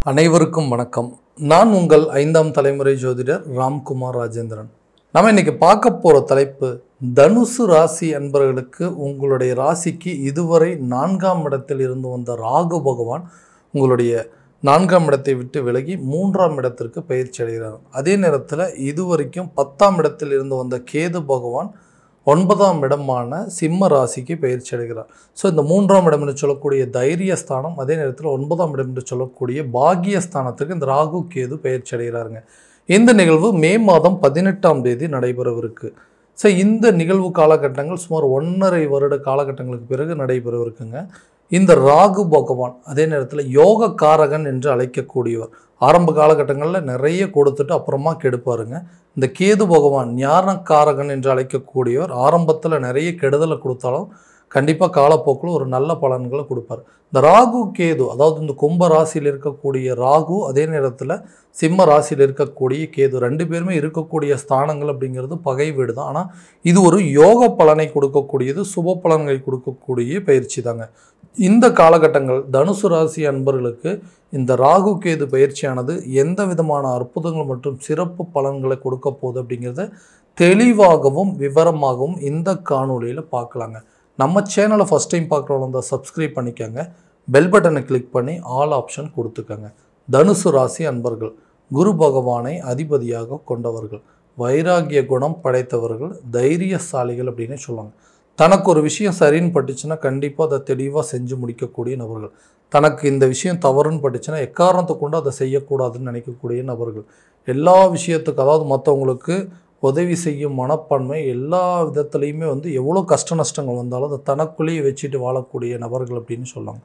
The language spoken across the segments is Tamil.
அனைவருக்கும் வணக்கம். நான் உங்கள் 5ஆம் தலைமுறை ஜோதிடர் ராம்குமார் ராஜேந்திரன். நம்ம இன்னைக்கு பார்க்க போகிற தலைப்பு, தனுசு ராசி அன்பர்களுக்கு உங்களுடைய ராசிக்கு இதுவரை 4ஆம் இடத்தில் இருந்து வந்த ராகு பகவான் உங்களுடைய 4ஆம் இடத்தை விட்டு விலகி 3ஆம் இடத்திற்கு பயிற்சி அடைகிறார். அதே நேரத்தில் இதுவரைக்கும் 10ஆம் இடத்தில் இருந்து வந்த கேது பகவான் 9ஆம் இடமான சிம்ம ராசிக்கு பயிற்சி அடைகிறார். ஸோ இந்த 3ஆம் இடம் என்று சொல்லக்கூடிய தைரியஸ்தானம், அதே நேரத்தில் 9ஆம் இடம் என்று சொல்லக்கூடிய பாகியஸ்தானத்துக்கு இந்த ராகு கேது பயிற்சி அடைகிறாருங்க. இந்த நிகழ்வு மே மாதம் 18ஆம் தேதி நடைபெறவிருக்கு. ஸோ இந்த நிகழ்வு காலகட்டங்கள் சுமார் 1.5 வருட காலகட்டங்களுக்கு பிறகு நடைபெறவிருக்குங்க. இந்த ராகு பகவான் அதே நேரத்தில் யோக காரகன் என்று அழைக்கக்கூடியவர். ஆரம்ப காலகட்டங்களில் நிறைய கொடுத்துட்டு அப்புறமா கெடுப்பாருங்க. இந்த கேது பகவான் ஞானக்காரகன் என்று அழைக்கக்கூடியவர் ஆரம்பத்தில் நிறைய கெடுதலை கொடுத்தாலும் கண்டிப்பாக காலப்போக்கில் ஒரு நல்ல பலன்களை கொடுப்பார். இந்த ராகு கேது, அதாவது இந்த கும்ப ராசியில் இருக்கக்கூடிய ராகு, அதே நேரத்தில் சிம்ம ராசியில் இருக்கக்கூடிய கேது, 2 பேருமே இருக்கக்கூடிய ஸ்தானங்கள் அப்படிங்கிறது பகை வீடு தான். ஆனால் இது ஒரு யோக பலனை கொடுக்கக்கூடியது, சுப பலன்களை கொடுக்கக்கூடிய பயிற்சி தாங்க. இந்த காலகட்டங்கள் தனுசு ராசி அன்பர்களுக்கு இந்த ராகு கேது பயிற்சியானது எந்த விதமான அற்புதங்கள் மற்றும் சிறப்பு பலன்களை கொடுக்க போகுது அப்படிங்கிறத தெளிவாகவும் விவரமாகவும் இந்த காணொலியில் பார்க்கலாங்க. நம்ம சேனலை ஃபஸ்ட் டைம் பார்க்குறவங்க தான் சப்ஸ்கிரைப் பண்ணிக்கோங்க, பெல் பட்டனை கிளிக் பண்ணி ஆல் ஆப்ஷன் கொடுத்துக்கோங்க. தனுசு ராசி அன்பர்கள் குரு பகவானை அதிபதியாக கொண்டவர்கள், வைராகிய குணம் படைத்தவர்கள், தைரியசாலிகள் அப்படின்னு சொல்லுவாங்க. தனக்கு ஒரு விஷயம் சரின்னு பட்டுச்சுன்னா கண்டிப்பாக அதை தெளிவாக செஞ்சு முடிக்கக்கூடிய நபர்கள். தனக்கு இந்த விஷயம் தவறுன்னு பட்டுச்சுன்னா எக்காரணத்தை கொண்டு அதை செய்யக்கூடாதுன்னு நினைக்கக்கூடிய நபர்கள். எல்லா விஷயத்துக்கு, அதாவது மற்றவங்களுக்கு உதவி செய்யும் மனப்பான்மை, எல்லா விதத்துலேயுமே எவ்வளோ கஷ்ட நஷ்டங்கள் வந்தாலும் அதை தனக்குள்ளேயே வச்சுட்டு வாழக்கூடிய நபர்கள் அப்படின்னு சொல்லுவாங்க.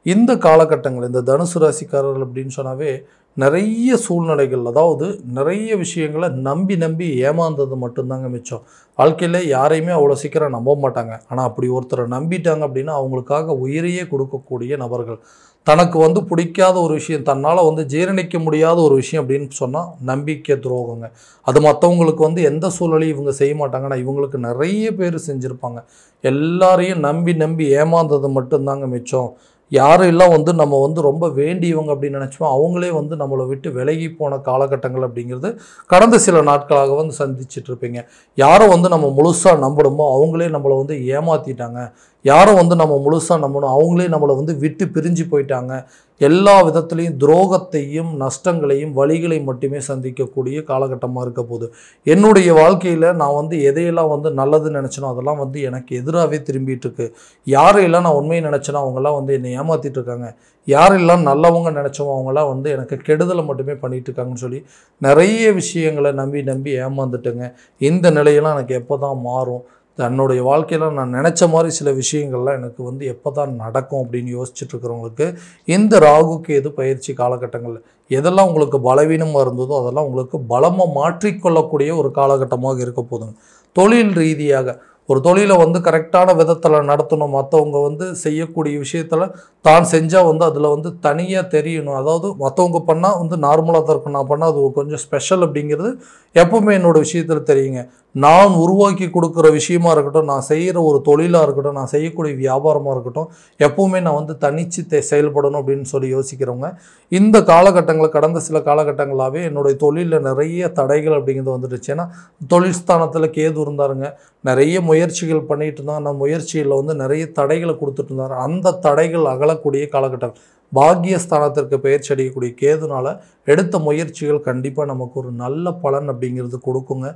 இந்த காலகட்டங்கள் இந்த தனுசு ராசிக்காரர்கள் அப்படின்னு சொன்னாவே நிறைய சூழ்நிலைகள், அதாவது நிறைய விஷயங்களை நம்பி ஏமாந்தது மட்டும்தாங்க மிச்சம். வாழ்க்கையில் யாரையுமே அவ்வளோ சீக்கிரம் நம்ப மாட்டாங்க. ஆனால் அப்படி ஒருத்தரை நம்பிட்டாங்க அப்படின்னா அவங்களுக்காக உயிரையே கொடுக்கக்கூடிய நபர்கள். தனக்கு பிடிக்காத ஒரு விஷயம், தன்னால் ஜீரணிக்க முடியாத ஒரு விஷயம் அப்படின்னு சொன்னால் நம்பிக்கை துரோகங்க. அது மற்றவங்களுக்கு எந்த சூழ்நிலையும் இவங்க செய்ய மாட்டாங்க. ஆனால் இவங்களுக்கு நிறைய பேர் செஞ்சுருப்பாங்க. எல்லாரையும் நம்பி ஏமாந்தது மட்டும்தாங்க மிச்சம். யாரெல்லாம் நம்ம ரொம்ப வேண்டியவங்க அப்படின்னு நினச்சோம் அவங்களே நம்மளை விட்டு விலகி போன காலகட்டங்கள் அப்படிங்கிறது கடந்த சில நாட்களாக சந்திச்சிட்ருப்பீங்க. யாரை நம்ம முழுசாக நம்பணுமோ அவங்களே நம்மளை ஏமாற்றிட்டாங்க. யாரை நம்ம முழுசாக நம்பணும் அவங்களே நம்மளை விட்டு பிரிஞ்சு போயிட்டாங்க. எல்லா விதத்துலேயும் துரோகத்தையும் நஷ்டங்களையும் வழிகளையும் மட்டுமே சந்திக்கக்கூடிய காலகட்டமாக இருக்க போகுது. என்னுடைய வாழ்க்கையில் நான் எதையெல்லாம் நல்லதுன்னு நினச்சனோ அதெல்லாம் எனக்கு எதிராகவே திரும்பிட்டு இருக்கு. யாரையெல்லாம் நான் உண்மையை நினச்சேனோ அவங்கெல்லாம் என்னை ஏமாற்றிட்டு இருக்காங்க. யாரெல்லாம் நல்லவங்க நினச்சோமோ அவங்களாம் எனக்கு கெடுதலை மட்டுமே பண்ணிகிட்டு இருக்காங்கன்னு சொல்லி நிறைய விஷயங்களை நம்பி ஏமாந்துட்டுங்க. இந்த நிலையெல்லாம் எனக்கு எப்போ தான் மாறும், தன்னுடைய வாழ்க்கையில் நான் நினச்ச மாதிரி சில விஷயங்கள்லாம் எனக்கு எப்போ தான் நடக்கும் அப்படின்னு யோசிச்சுட்டு இருக்கிறவங்களுக்கு இந்த ராகு கேது பயிற்சி காலகட்டங்களில் எதெல்லாம் உங்களுக்கு பலவீனமாக இருந்ததோ அதெல்லாம் உங்களுக்கு பலமாக மாற்றிக்கொள்ளக்கூடிய ஒரு காலகட்டமாக இருக்க போதுங்க. தொழில் ரீதியாக ஒரு தொழிலை கரெக்டான விதத்தில் நடத்தணும், மற்றவங்க செய்யக்கூடிய விஷயத்தில் தான் செஞ்சால் அதில் தனியாக தெரியணும். அதாவது மற்றவங்க பண்ணால் நார்மலாக தான் இருக்கும், நான் பண்ணால் அது கொஞ்சம் ஸ்பெஷல் அப்படிங்கிறது எப்போவுமே என்னோடய விஷயத்தில் தெரியுங்க. நான் உருவாக்கி கொடுக்குற விஷயமா இருக்கட்டும், நான் செய்கிற ஒரு தொழிலாக இருக்கட்டும், நான் செய்யக்கூடிய வியாபாரமாக இருக்கட்டும், எப்போவுமே நான் தனிச்சு செயல்படணும் அப்படின்னு சொல்லி யோசிக்கிறவங்க இந்த காலகட்டங்களில் கடந்த சில காலகட்டங்களாகவே என்னுடைய தொழிலில் நிறைய தடைகள் அப்படிங்கிறது வந்துடுச்சு. ஏன்னா தொழில் ஸ்தானத்தில் கேது இருந்தாருங்க. நிறைய முயற்சிகள் பண்ணிகிட்டு இருந்தாங்க. அந்த முயற்சியில் நிறைய தடைகளை கொடுத்துட்டு இருந்தார். அந்த தடைகள் அகலக்கூடிய காலகட்டம். பாக்கியஸ்தானத்திற்கு பயிற்சி அடையக்கூடிய கேதுனால எடுத்த முயற்சிகள் கண்டிப்பாக நமக்கு ஒரு நல்ல பலன் அப்படிங்கிறது கொடுக்குங்க.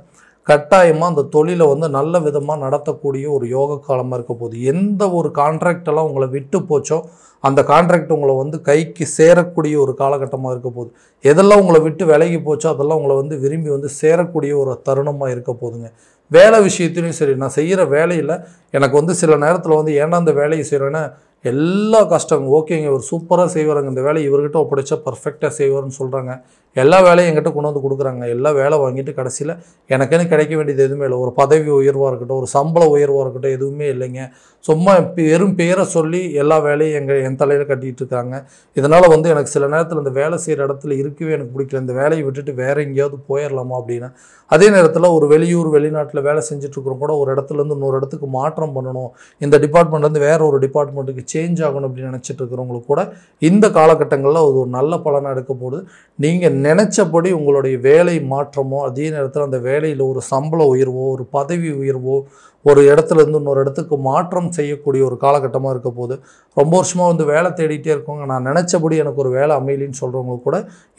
கட்டாயமாக அந்த தொழிலை நல்ல விதமாக நடத்தக்கூடிய ஒரு யோக காலமாக இருக்க போகுது. எந்த ஒரு கான்ட்ராக்டெல்லாம் உங்களை விட்டு போச்சோ அந்த கான்ட்ராக்ட் உங்களை கைக்கு சேரக்கூடிய ஒரு காலகட்டமாக இருக்க போகுது. எதெல்லாம் உங்களை விட்டு விலகி போச்சோ அதெல்லாம் உங்களை விரும்பி சேரக்கூடிய ஒரு தருணமாக இருக்க போகுதுங்க. வேலை விஷயத்துலையும் சரி, நான் செய்கிற வேலையில் எனக்கு சில நேரத்தில் ஏன்னா அந்த வேலையை செய்கிறேன்னா எல்லா கஷ்டங்க ஓகேங்க, இவர் சூப்பராக செய்வாருங்க, இந்த வேலையை இவர்கிட்ட ஒப்படைச்சா பர்ஃபெக்டாக செய்வார்னு சொல்கிறாங்க. எல்லா வேலையும் என்கிட்ட கொண்டு வந்து கொடுக்குறாங்க. எல்லா வேலை வாங்கிட்டு கடைசியில் எனக்குன்னு கிடைக்க வேண்டியது எதுவுமே இல்லை. ஒரு பதவி உயர்வாக இருக்கட்டும், ஒரு சம்பள உயர்வாக இருக்கட்டும், எதுவுமே இல்லைங்க. சும்மா வெறும் பேரை சொல்லி எல்லா வேலையும் என் தலையில் கட்டிகிட்டு இருக்காங்க. இதனால் வந்து எனக்கு சில நேரத்தில் இந்த வேலை செய்கிற இடத்துல இருக்கவே எனக்கு பிடிக்கல. இந்த வேலையை விட்டுட்டு வேறு எங்கேயாவது போயிடலாமா அப்படின்னு. அதே நேரத்தில் ஒரு வெளியூர் வெளிநாட்டில் வேலை செஞ்சுட்ருக்கிறோம் கூட ஒரு இடத்துலேருந்து இன்னொரு இடத்துக்கு மாற்றம் பண்ணணும், இந்த டிபார்ட்மெண்ட்லேருந்து வேறு ஒரு டிபார்ட்மெண்ட்டுக்கு சேஞ்ச் ஆகணும் அப்படின்னு நினச்சிட்டு இருக்கிறவங்களுக்கு கூட இந்த காலகட்டங்களில் அது ஒரு நல்ல பலனாக எடுக்க போகுது. நீங்கள் நினச்சபடி உங்களுடைய வேலை மாற்றமோ, அதே நேரத்தில் அந்த வேலையில் ஒரு சம்பள உயர்வோ, ஒரு பதவி உயர்வோ, ஒரு இடத்துலேருந்து இன்னொரு இடத்துக்கு மாற்றம் செய்யக்கூடிய ஒரு காலகட்டமாக இருக்க போது. ரொம்ப வருஷமாக வந்து வேலை தேடிகிட்டே இருக்கோங்க, நான் நினச்சபடி எனக்கு ஒரு வேலை அமையலின்னு சொல்கிறவங்களுக்கு கூட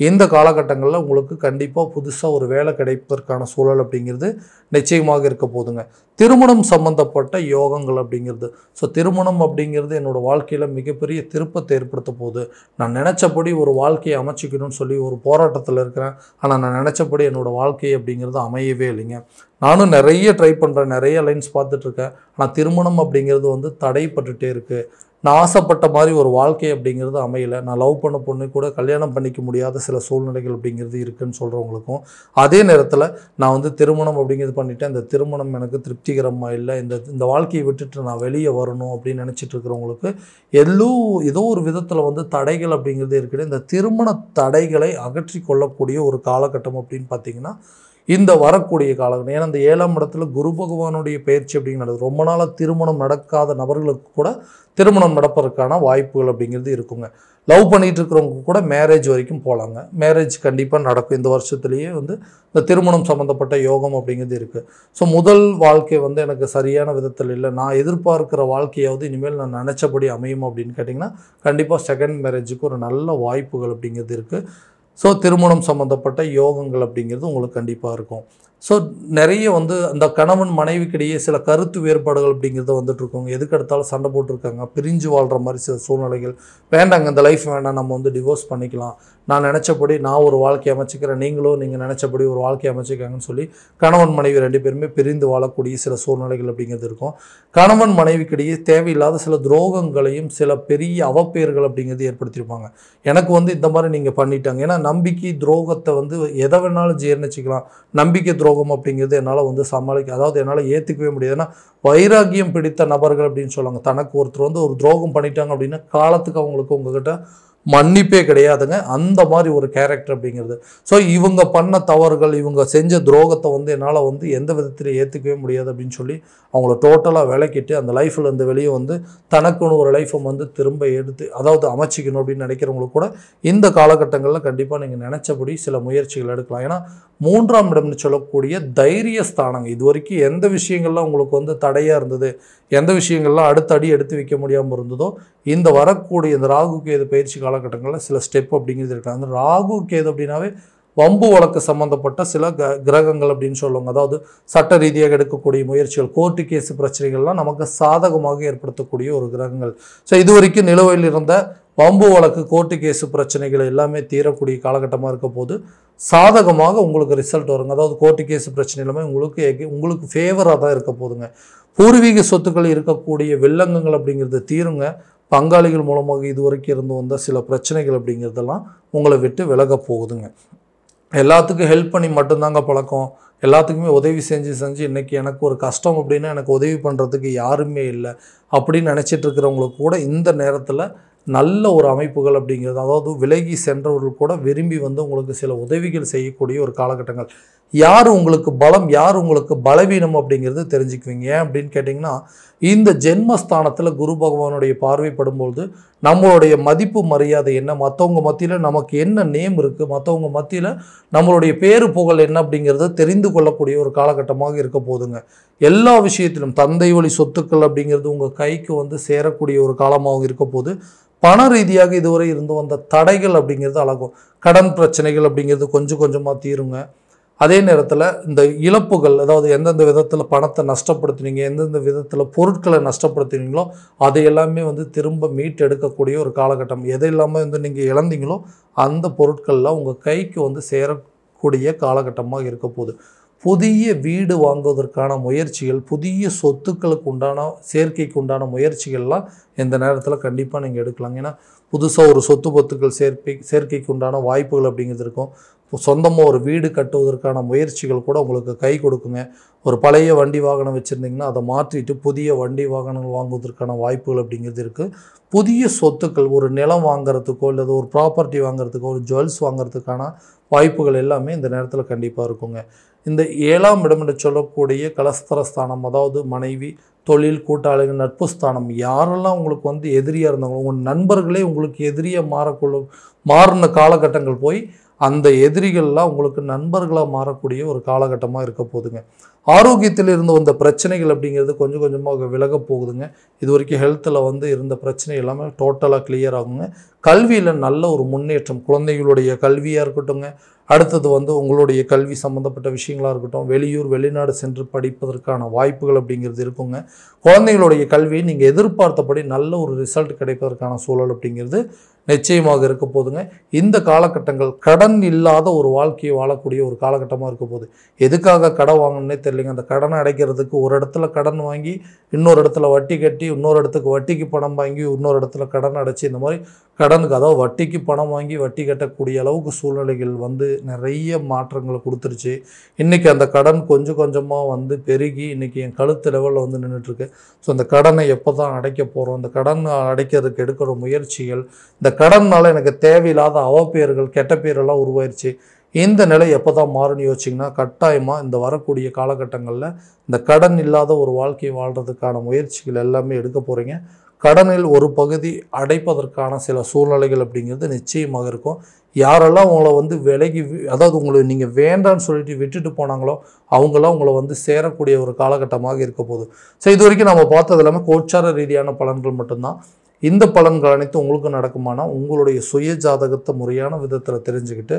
இந்த காலகட்டங்களில் உங்களுக்கு கண்டிப்பாக புதுசாக ஒரு வேலை கிடைப்பதற்கான சூழல் அப்படிங்கிறது நிச்சயமாக இருக்க போதுங்க. திருமணம் சம்பந்தப்பட்ட யோகங்கள் அப்படிங்கிறது, ஸோ திருமணம் அப்படிங்கிறது என்னோடய வாழ்க்கையில் மிகப்பெரிய திருப்பத்தை ஏற்படுத்த போகுது. நான் நினச்சபடி ஒரு வாழ்க்கையை அமைச்சிக்கணும்னு சொல்லி ஒரு போராட்டத்தில் இருக்கிறேன். ஆனால் நான் நினச்சபடி என்னோடய வாழ்க்கை அப்படிங்கிறது அமையவே இல்லைங்க. நானும் நிறைய ட்ரை பண்ணுறேன், நிறைய லைன்ஸ் பார்த்துட்ருக்கேன். ஆனால் திருமணம் அப்படிங்கிறது வந்து தடைப்பட்டுகிட்டே இருக்குது. நான் ஆசைப்பட்ட மாதிரி ஒரு வாழ்க்கை அப்படிங்கிறது அமையலை. நான் லவ் பண்ண பொண்ணு கூட கல்யாணம் பண்ணிக்க முடியாத சில சூழ்நிலைகள் அப்படிங்கிறது இருக்குதுன்னு சொல்கிறவங்களுக்கும், அதே நேரத்தில் நான் வந்து திருமணம் அப்படிங்கிறது பண்ணிவிட்டேன், இந்த திருமணம் எனக்கு திருப்திகரமாக இல்லை, இந்த வாழ்க்கையை விட்டுட்டு நான் வெளியே வரணும் அப்படின்னு நினச்சிட்டு இருக்கிறவங்களுக்கு ஏதோ ஒரு விதத்தில் வந்து தடைகள் அப்படிங்கிறது இருக்குது. இந்த திருமண தடைகளை அகற்றி கொள்ளக்கூடிய ஒரு காலகட்டம் அப்படின்னு பார்த்திங்கன்னா இந்த வரக்கூடிய காலகட்டம். ஏன்னா இந்த 7ஆம் இடத்துல குரு பகவானுடைய பயிற்சி அப்படிங்கிறது ரொம்ப நாளாக திருமணம் நடக்காத நபர்களுக்கு கூட திருமணம் நடப்பதற்கான வாய்ப்புகள் அப்படிங்கிறது இருக்குங்க. லவ் பண்ணிகிட்டு இருக்கிறவங்க கூட மேரேஜ் வரைக்கும் போகலாங்க. மேரேஜ் கண்டிப்பாக நடக்கும். இந்த வருஷத்துலேயே வந்து இந்த திருமணம் சம்மந்தப்பட்ட யோகம் அப்படிங்கிறது இருக்குது. ஸோ முதல் வாழ்க்கை வந்து எனக்கு சரியான விதத்தில் இல்லை, நான் எதிர்பார்க்குற வாழ்க்கையாவது இனிமேல் நான் நினச்சபடி அமையும் அப்படின்னு கேட்டிங்கன்னா கண்டிப்பாக செகண்ட் மேரேஜுக்கு ஒரு நல்ல வாய்ப்புகள் அப்படிங்கிறது இருக்குது. ஸோ திருமணம் சம்மந்தப்பட்ட யோகங்கள் அப்படிங்கிறது உங்களுக்கு கண்டிப்பாக இருக்கும். ஸோ நிறைய வந்து அந்த கணவன் மனைவிக்கிடையே சில கருத்து வேறுபாடுகள் அப்படிங்கிறது வந்துட்டுருக்கோங்க. எதுக்கு எடுத்தாலும் சண்டை போட்டிருக்காங்க, பிரிஞ்சு வாழ்கிற மாதிரி சில சூழ்நிலைகள். வேண்டாங்க, இந்த லைஃப் வேண்டாம், நம்ம வந்து டிவோர்ஸ் பண்ணிக்கலாம், நான் நினச்சபடி நான் ஒரு வாழ்க்கை அமைச்சிக்கிறேன், நீங்களும் நீங்கள் நினச்சபடி ஒரு வாழ்க்கை அமைச்சிக்காங்கன்னு சொல்லி கணவன் மனைவி 2 பேருமே பிரிந்து வாழக்கூடிய சில சூழ்நிலைகள் அப்படிங்கிறது இருக்கும். கணவன் மனைவிக்கிடையே தேவையில்லாத சில துரோகங்களையும் சில பெரிய அவப்பெயர்கள் அப்படிங்கிறது ஏற்படுத்தியிருப்பாங்க. எனக்கு வந்து இந்த மாதிரி நீங்கள் பண்ணிட்டாங்க, ஏன்னா நம்பிக்கை துரோகத்தை வந்து எதை வேணாலும் ஜீர்ணிச்சிக்கலாம். நம்பிக்கை துரோகம் அப்படிங்கிறது என்னால் வந்து அதாவது என்னால் ஏற்றுக்கவே முடியாது. ஏன்னா வைராகியம் பிடித்த நபர்கள் அப்படின்னு சொல்லுவாங்க. தனக்கு ஒருத்தர் வந்து ஒரு துரோகம் பண்ணிட்டாங்க அப்படின்னா காலத்துக்கு அவங்களுக்கு உங்ககிட்ட மன்னிப்பே கிடையாதுங்க. அந்த மாதிரி ஒரு கேரக்டர் அப்படிங்கிறது. ஸோ இவங்க பண்ண தவறுகள், இவங்க செஞ்ச துரோகத்தை வந்து என்னால் வந்து எந்த விதத்திலையும் ஏற்றுக்கவே முடியாது அப்படின்னு சொல்லி அவங்கள டோட்டலாக விளக்கிட்டு அந்த லைஃப்பில் இருந்து வெளியே வந்து தனக்குன்னு ஒரு லைஃப்பை வந்து திரும்ப எடுத்து அதாவது அமைச்சிக்கணும் அப்படின்னு நினைக்கிறவங்களுக்கு கூட இந்த காலகட்டங்களில் கண்டிப்பாக நீங்கள் நினச்சபடி சில முயற்சிகள் எடுக்கலாம். ஏன்னா 3ஆம் இடம்னு சொல்லக்கூடிய தைரிய ஸ்தானங்க. இது வரைக்கும் எந்த விஷயங்கள்லாம் உங்களுக்கு வந்து தடையாக இருந்தது, எந்த விஷயங்கள்லாம் அடுத்த அடி எடுத்து வைக்க முடியாமல் இருந்ததோ, இந்த வரக்கூடிய இந்த ராகு கேது பயிற்சி காலகட்டங்களில் சில ஸ்டெப் அப்படிங்கிறது இருக்காங்க. அந்த ராகு கேது அப்படின்னாவே வம்பு வழக்கு சம்மந்தப்பட்ட சில கிரகங்கள் அப்படின்னு சொல்லுவாங்க. அதாவது சட்ட ரீதியாக எடுக்கக்கூடிய முயற்சிகள், கோர்ட்டு கேஸு பிரச்சனைகள்லாம் நமக்கு சாதகமாக ஏற்படுத்தக்கூடிய ஒரு கிரகங்கள். ஸோ இது வரைக்கும் நிலுவையில் இருந்த வம்பு வழக்கு, கோர்ட்டு கேஸு பிரச்சனைகள் எல்லாமே தீரக்கூடிய காலகட்டமாக இருக்க போது சாதகமாக உங்களுக்கு ரிசல்ட் வருங்க. அதாவது கோர்ட்டு கேஸு பிரச்சனை எல்லாமே உங்களுக்கு ஃபேவராக தான் இருக்க போதுங்க. பூர்வீக சொத்துக்கள் இருக்கக்கூடிய வில்லங்கங்கள் அப்படிங்கிறது தீருங்க. பங்காளிகள் மூலமாக இதுவரைக்கும் இருந்து வந்த சில பிரச்சனைகள் அப்படிங்கிறதெல்லாம் உங்களை விட்டு விலக போகுதுங்க. எல்லாத்துக்கும் ஹெல்ப் பண்ணி மட்டும்தாங்க பழக்கம், எல்லாத்துக்குமே உதவி செஞ்சு இன்றைக்கி எனக்கு ஒரு கஷ்டம் அப்படின்னா எனக்கு உதவி பண்ணுறதுக்கு யாருமே இல்லை அப்படின்னு நினச்சிட்டு இருக்கிறவங்களுக்கு கூட இந்த நேரத்தில் நல்ல ஒரு அமைப்புகள் அப்படிங்கிறது, அதாவது விலகி சென்றவர்கள் கூட விரும்பி வந்து உங்களுக்கு சில உதவிகள் செய்யக்கூடிய ஒரு காலகட்டங்கள். யார் உங்களுக்கு பலம், யார் உங்களுக்கு பலவீனம் அப்படிங்கிறது தெரிஞ்சுக்குவீங்க. ஏன் அப்படின்னு கேட்டிங்கன்னா இந்த ஜென்மஸ்தானத்தில் குரு பகவானுடைய பார்வைப்படும்பொழுது நம்மளுடைய மதிப்பு மரியாதை என்ன, மற்றவங்க மத்தியில் நமக்கு என்ன நேம் இருக்குது, மற்றவங்க மத்தியில் நம்மளுடைய பேரு புகழ் என்ன அப்படிங்கிறத தெரிந்து கொள்ளக்கூடிய ஒரு காலகட்டமாக இருக்க போதுங்க. எல்லா விஷயத்திலும் தந்தை வழி சொத்துக்கள் அப்படிங்கிறது உங்கள் கைக்கு வந்து சேரக்கூடிய ஒரு காலமாக இருக்க போது. பண ரீதியாக இதுவரை இருந்து வந்த தடைகள் அப்படிங்கிறது அழகும். கடன் பிரச்சனைகள் அப்படிங்கிறது கொஞ்சம் கொஞ்சமாக தீருங்க. அதே நேரத்தில் இந்த இழப்புகள், அதாவது எந்தெந்த விதத்தில் பணத்தை நஷ்டப்படுத்துனீங்க, எந்தெந்த விதத்தில் பொருட்களை நஷ்டப்படுத்துனீங்களோ அதை எல்லாமே வந்து திரும்ப மீட்டு எடுக்கக்கூடிய ஒரு காலகட்டம். எதை இல்லாமல் வந்து நீங்கள் இழந்தீங்களோ அந்த பொருட்கள்லாம் உங்கள் கைக்கு வந்து சேரக்கூடிய காலகட்டமாக இருக்க போகுது. புதிய வீடு வாங்குவதற்கான முயற்சிகள், புதிய சொத்துக்களுக்கு உண்டான சேர்க்கைக்கு உண்டான முயற்சிகள்லாம் இந்த நேரத்தில் கண்டிப்பாக நீங்கள் எடுக்கலாங்க. ஏன்னா புதுசாக ஒரு சொத்து பத்துக்கள் சேர்க்கைக்கு உண்டான வாய்ப்புகள் அப்படிங்கிறது இருக்கும். சொந்தமாக ஒரு வீடு கட்டுவதற்கான முயற்சிகள் கூட உங்களுக்கு கை கொடுக்குங்க. ஒரு பழைய வண்டி வாகனம் வச்சுருந்தீங்கன்னா அதை மாற்றிட்டு புதிய வண்டி வாகனங்கள் வாங்குவதற்கான வாய்ப்புகள் அப்படிங்கிறது இருக்குது. புதிய சொத்துக்கள், ஒரு நிலம் வாங்குறதுக்கோ அல்லது ஒரு ப்ராப்பர்ட்டி வாங்குறதுக்கோ ஒரு ஜுவல்ஸ் வாங்குறதுக்கான வாய்ப்புகள் எல்லாமே இந்த நேரத்தில் கண்டிப்பாக இருக்குங்க. இந்த 7ஆம் இடம் என்று சொல்லக்கூடிய கலஸ்தரஸ்தானம், அதாவது மனைவி, தொழில், கூட்டாளிகள், நட்பு ஸ்தானம், யாரெல்லாம் உங்களுக்கு எதிரியாக இருந்தாங்களோ, உங்கள் நண்பர்களே உங்களுக்கு எதிரியாக மாறின காலகட்டங்கள் போய் அந்த எதிரிகள்லாம் உங்களுக்கு நண்பர்களாக மாறக்கூடிய ஒரு காலகட்டமாக இருக்க போகுதுங்க. ஆரோக்கியத்தில் இருந்து வந்த பிரச்சனைகள் அப்படிங்கிறது கொஞ்சம் கொஞ்சமாக விலக போகுதுங்க. இது வரைக்கும் ஹெல்த்தில் இருந்த பிரச்சனை எல்லாமே டோட்டலாக கிளியர் ஆகுங்க. கல்வியில் நல்ல ஒரு முன்னேற்றம், குழந்தைகளுடைய கல்வியாக இருக்கட்டுங்க, அடுத்தது உங்களுடைய கல்வி சம்மந்தப்பட்ட விஷயங்களாக இருக்கட்டும், வெளியூர் வெளிநாடு சென்று படிப்பதற்கான வாய்ப்புகள் அப்படிங்கிறது இருக்குங்க. குழந்தைகளுடைய கல்வியை நீங்கள் எதிர்பார்த்தபடி நல்ல ஒரு ரிசல்ட் கிடைப்பதற்கான சூழல் அப்படிங்கிறது நிச்சயமாக இருக்க போதுங்க. இந்த காலகட்டங்கள் கடன் இல்லாத ஒரு வாழ்க்கையை வாழக்கூடிய ஒரு காலகட்டமாக இருக்க போகுது. எதுக்காக கடன் வாங்கணுன்னே தெரியலைங்க. அந்த கடனை அடைக்கிறதுக்கு ஒரு இடத்துல கடன் வாங்கி இன்னொரு இடத்துல வட்டி கட்டி, இன்னொரு இடத்துக்கு வட்டிக்கு பணம் வாங்கி இன்னொரு இடத்துல கடன் அடைச்சி, இந்த மாதிரி கடனுக்கு, அதாவது வட்டிக்கு பணம் வாங்கி வட்டி கட்டக்கூடிய அளவுக்கு சூழ்நிலைகள் நிறைய மாற்றங்களை கொடுத்துருச்சு. இன்றைக்கி அந்த கடன் கொஞ்சம் கொஞ்சமாக பெருகி இன்றைக்கி என் கழுத்து லெவலில் நின்றுட்டுருக்கு. ஸோ அந்த கடனை எப்போ தான் அடைக்க போகிறோம், அந்த கடன் அடைக்கிறதுக்கு எடுக்கிற முயற்சிகள், இந்த கடனால் எனக்கு தேவையில்லாத அவப்பெயர்கள், கெட்ட பேரெல்லாம் உருவாயிருச்சு. இந்த நிலை எப்போ தான் மாறுன்னு யோசிச்சிங்கன்னா, கட்டாயமாக இந்த வரக்கூடிய காலகட்டங்களில் இந்த கடன் இல்லாத ஒரு வாழ்க்கையை வாழ்கிறதுக்கான முயற்சிகள் எல்லாமே எடுக்க போகிறீங்க. கடனில் ஒரு பகுதி அடைப்பதற்கான சில சூழ்நிலைகள் அப்படிங்கிறது நிச்சயமாக இருக்கும். யாரெல்லாம் உங்களை விலகி, அதாவது உங்களை நீங்கள் வேண்டான்னு சொல்லிட்டு விட்டுட்டு போனாங்களோ அவங்களாம் உங்களை சேரக்கூடிய ஒரு காலகட்டமாக இருக்க போகுது. ஸோ இது வரைக்கும் நம்ம பார்த்தது எல்லாமே கோச்சார ரீதியான பலன்கள் மட்டும்தான். இந்த பலன்கள் அனைத்து உங்களுக்கு நடக்குமானா உங்களுடைய சுய ஜாதகத்தை முறையான விதத்தில் தெரிஞ்சுக்கிட்டு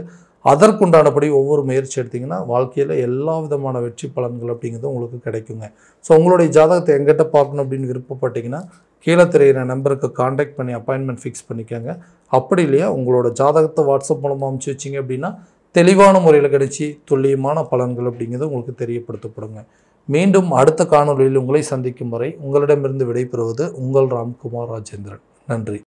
அதற்குண்டானபடி ஒவ்வொரு முயற்சி எடுத்திங்கன்னா வாழ்க்கையில் எல்லா விதமான வெற்றி பலன்கள் அப்படிங்கிறது உங்களுக்கு கிடைக்குங்க. ஸோ உங்களுடைய ஜாதகத்தை எங்கிட்ட பார்க்கணும் அப்படின்னு விருப்பப்பட்டீங்கன்னா கீழே தெரிகிற நம்பருக்கு காண்டாக்ட் பண்ணி அப்பாயின்மெண்ட் ஃபிக்ஸ் பண்ணிக்கோங்க. அப்படி இல்லையா உங்களோட ஜாதகத்தை வாட்ஸ்அப் மூலமாக அனுப்பிச்சி வச்சிங்க அப்படின்னா தெளிவான முறையில் கிடைச்சி துல்லியமான பலன்கள் அப்படிங்கிறது உங்களுக்கு தெரியப்படுத்தப்படுங்க. மீண்டும் அடுத்த காணொலியில் உங்களை சந்திக்கும் வரை உங்களிடமிருந்து விடைபெறுவது உங்கள் ராம்குமார் ராஜேந்திரன். நன்றி.